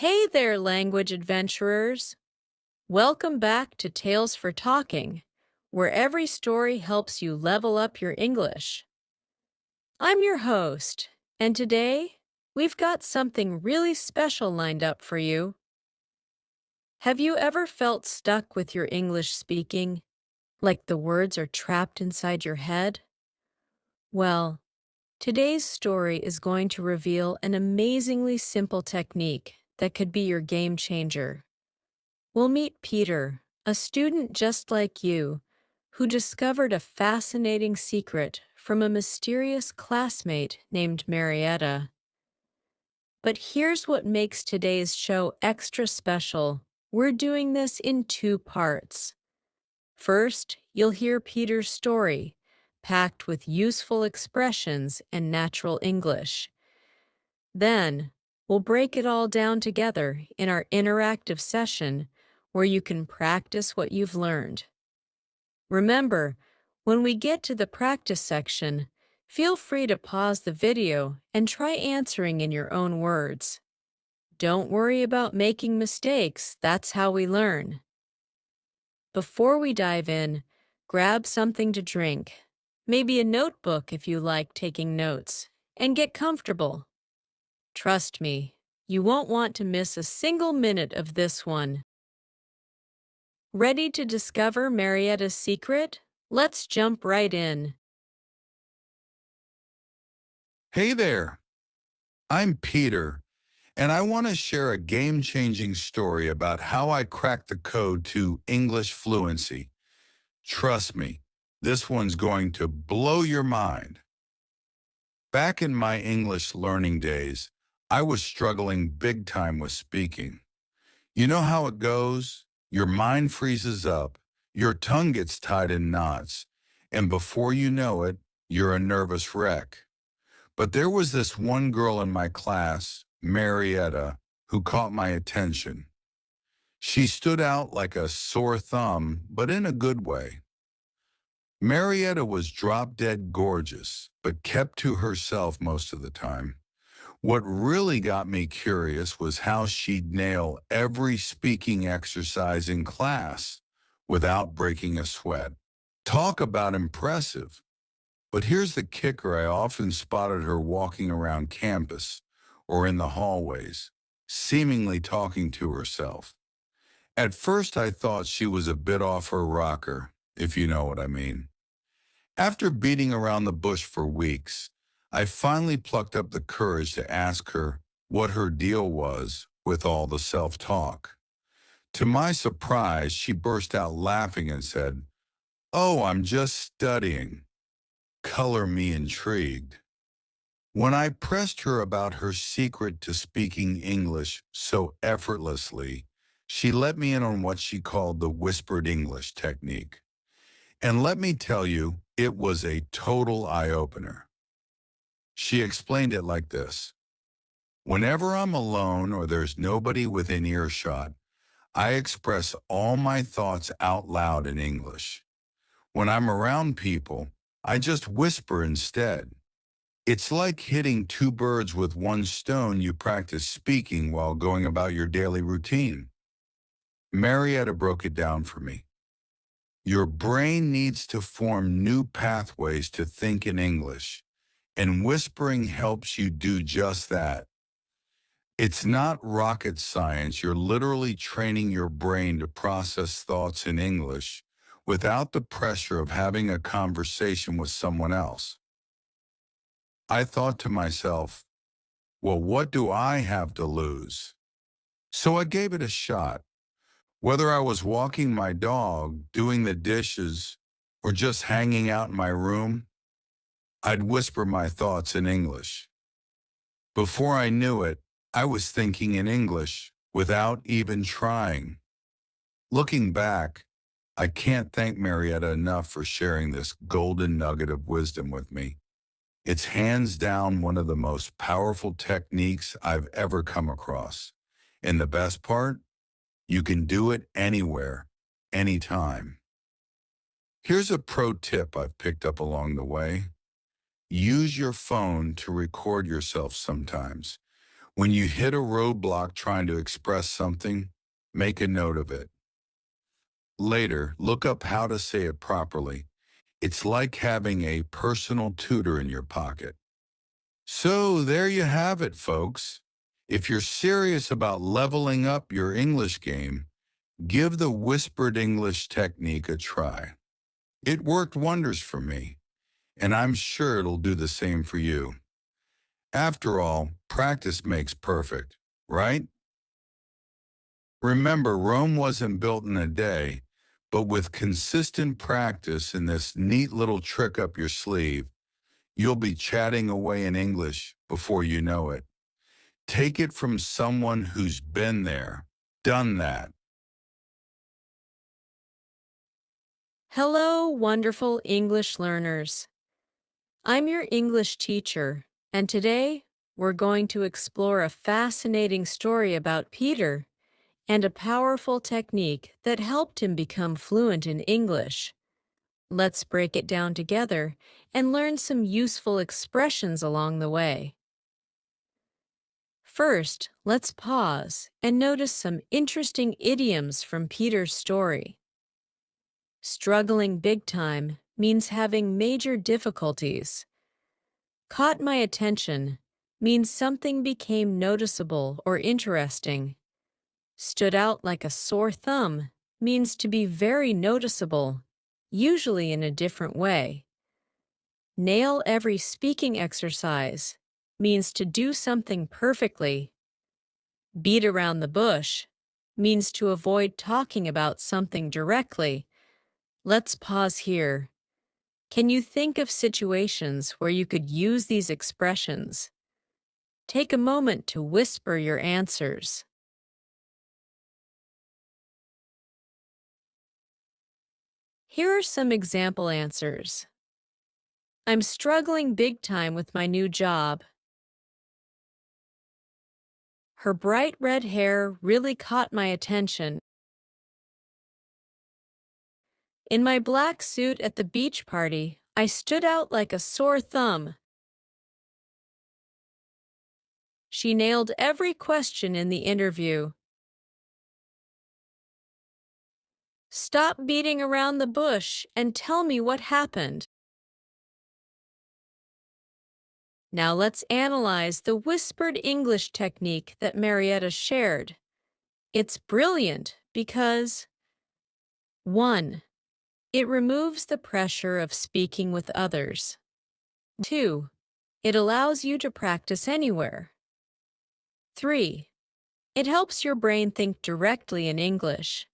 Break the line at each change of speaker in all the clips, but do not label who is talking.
Hey there, language adventurers! Welcome back to Tales for Talking, where every story helps you level up your English. I'm your host, and today we've got something really special lined up for you. Have you ever felt stuck with your English speaking, like the words are trapped inside your head? Well, today's story is going to reveal an amazingly simple technique that could be your game changer. We'll meet Peter, a student just like you, who discovered a fascinating secret from a mysterious classmate named Marietta. But here's what makes today's show extra special. We're doing this in two parts. First, you'll hear Peter's story, packed with useful expressions and natural English. Then, we'll break it all down together in our interactive session where you can practice what you've learned. Remember, when we get to the practice section, feel free to pause the video and try answering in your own words. Don't worry about making mistakes, that's how we learn. Before we dive in, grab something to drink, maybe a notebook if you like taking notes, and get comfortable. Trust me, you won't want to miss a single minute of this one. Ready to discover Marietta's secret? Let's jump right in.
Hey there, I'm Peter, and I want to share a game-changing story about how I cracked the code to English fluency. Trust me, this one's going to blow your mind. Back in my English learning days, I was struggling big time with speaking. You know how it goes? Your mind freezes up, your tongue gets tied in knots, and before you know it, you're a nervous wreck. But there was this one girl in my class, Marietta, who caught my attention. She stood out like a sore thumb, but in a good way. Marietta was drop-dead gorgeous, but kept to herself most of the time. What really got me curious was how she'd nail every speaking exercise in class without breaking a sweat. Talk about impressive. But here's the kicker: I often spotted her walking around campus or in the hallways, seemingly talking to herself. At first, I thought she was a bit off her rocker, if you know what I mean. After beating around the bush for weeks, I finally plucked up the courage to ask her what her deal was with all the self-talk. To my surprise, she burst out laughing and said, "Oh, I'm just studying." Color me intrigued. When I pressed her about her secret to speaking English so effortlessly, she let me in on what she called the whispered English technique. And let me tell you, it was a total eye-opener. She explained it like this: whenever I'm alone or there's nobody within earshot, I express all my thoughts out loud in English. When I'm around people, I just whisper instead. It's like hitting two birds with one stone. You practice speaking while going about your daily routine. Marietta broke it down for me. Your brain needs to form new pathways to think in English, and whispering helps you do just that. It's not rocket science. You're literally training your brain to process thoughts in English without the pressure of having a conversation with someone else. I thought to myself, well, what do I have to lose? So I gave it a shot. Whether I was walking my dog, doing the dishes, or just hanging out in my room, I'd whisper my thoughts in English. Before I knew it, I was thinking in English without even trying. Looking back, I can't thank Marietta enough for sharing this golden nugget of wisdom with me. It's hands down one of the most powerful techniques I've ever come across. And the best part? You can do it anywhere, anytime. Here's a pro tip I've picked up along the way. Use your phone to record yourself sometimes. When you hit a roadblock trying to express something, make a note of it. Later, look up how to say it properly. It's like having a personal tutor in your pocket. So there you have it, folks. If you're serious about leveling up your English game, give the whispered English technique a try. It worked wonders for me, and I'm sure it'll do the same for you. After all, practice makes perfect, right? Remember, Rome wasn't built in a day, but with consistent practice and this neat little trick up your sleeve, you'll be chatting away in English before you know it. Take it from someone who's been there, done that.
Hello, wonderful English learners. I'm your English teacher, and today we're going to explore a fascinating story about Peter and a powerful technique that helped him become fluent in English. Let's break it down together and learn some useful expressions along the way. First, let's pause and notice some interesting idioms from Peter's story. Struggling big time means having major difficulties. Caught my attention means something became noticeable or interesting. Stood out like a sore thumb means to be very noticeable, usually in a different way. Nail every speaking exercise means to do something perfectly. Beat around the bush means to avoid talking about something directly. Let's pause here. Can you think of situations where you could use these expressions? Take a moment to whisper your answers. Here are some example answers. I'm struggling big time with my new job. Her bright red hair really caught my attention. In my black suit at the beach party, I stood out like a sore thumb. She nailed every question in the interview. Stop beating around the bush and tell me what happened. Now let's analyze the whispered English technique that Marietta shared. It's brilliant because 1. It removes the pressure of speaking with others. 2. It allows you to practice anywhere. 3. It helps your brain think directly in English.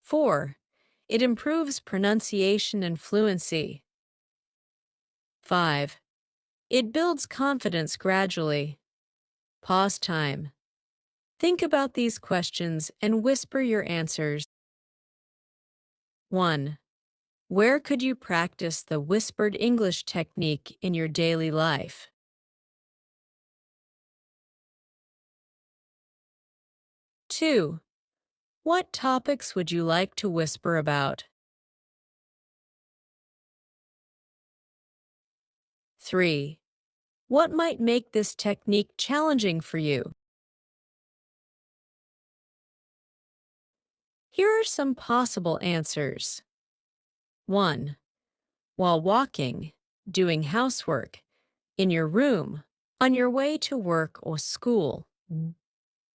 4. It improves pronunciation and fluency. 5. It builds confidence gradually. Pause time. Think about these questions and whisper your answers. 1. Where could you practice the whispered English technique in your daily life? 2. What topics would you like to whisper about? 3. What might make this technique challenging for you? Here are some possible answers. 1. While walking, doing housework, in your room, on your way to work or school.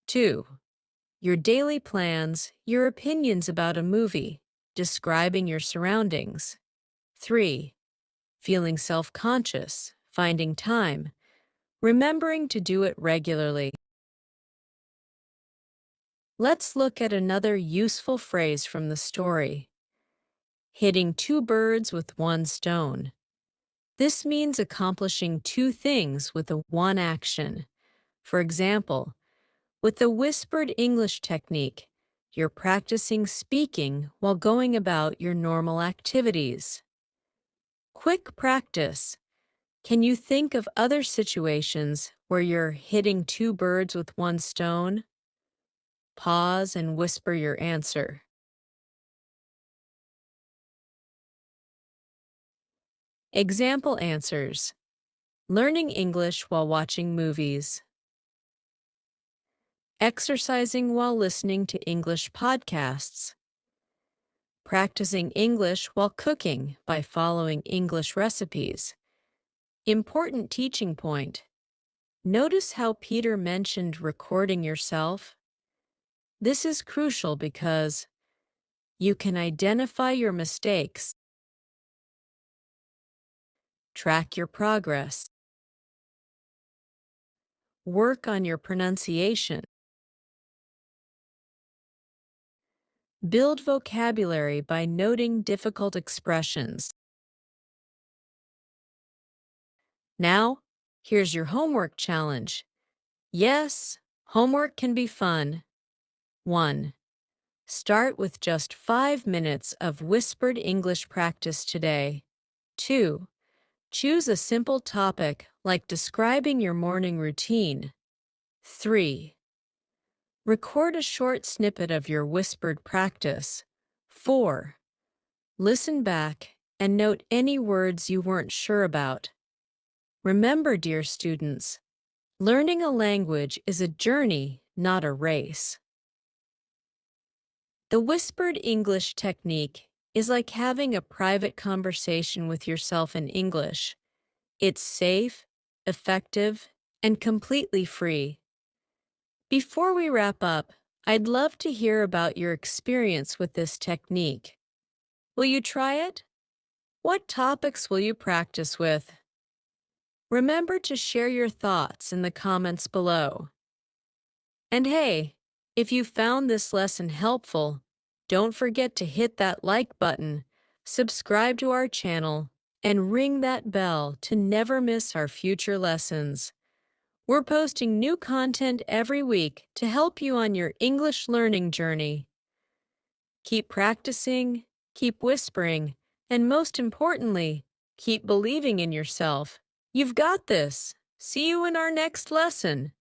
2. Your daily plans, your opinions about a movie, describing your surroundings. 3. Feeling self-conscious, finding time, remembering to do it regularly. Let's look at another useful phrase from the story. Hitting two birds with one stone. This means accomplishing two things with a one action. For example, with the whispered English technique, you're practicing speaking while going about your normal activities. Quick practice. Can you think of other situations where you're hitting two birds with one stone? Pause and whisper your answer. Example answers. Learning English while watching movies. exercising while listening to English podcasts, practicing English while cooking by following English recipes. Important teaching point. Notice how Peter mentioned recording yourself. This is crucial because you can identify your mistakes, track your progress, work on your pronunciation, build vocabulary by noting difficult expressions. Now, here's your homework challenge. Yes, homework can be fun. 1. Start with just 5 minutes of whispered English practice today. 2. Choose a simple topic like describing your morning routine. 3. Record a short snippet of your whispered practice. 4. Listen back and note any words you weren't sure about. Remember, dear students, learning a language is a journey, not a race. The whispered English technique is like having a private conversation with yourself in English. It's safe, effective, and completely free. Before we wrap up, I'd love to hear about your experience with this technique. Will you try it? What topics will you practice with? Remember to share your thoughts in the comments below. And hey, if you found this lesson helpful, don't forget to hit that like button, subscribe to our channel, and ring that bell to never miss our future lessons. We're posting new content every week to help you on your English learning journey. Keep practicing, keep whispering, and most importantly, keep believing in yourself. You've got this. See you in our next lesson.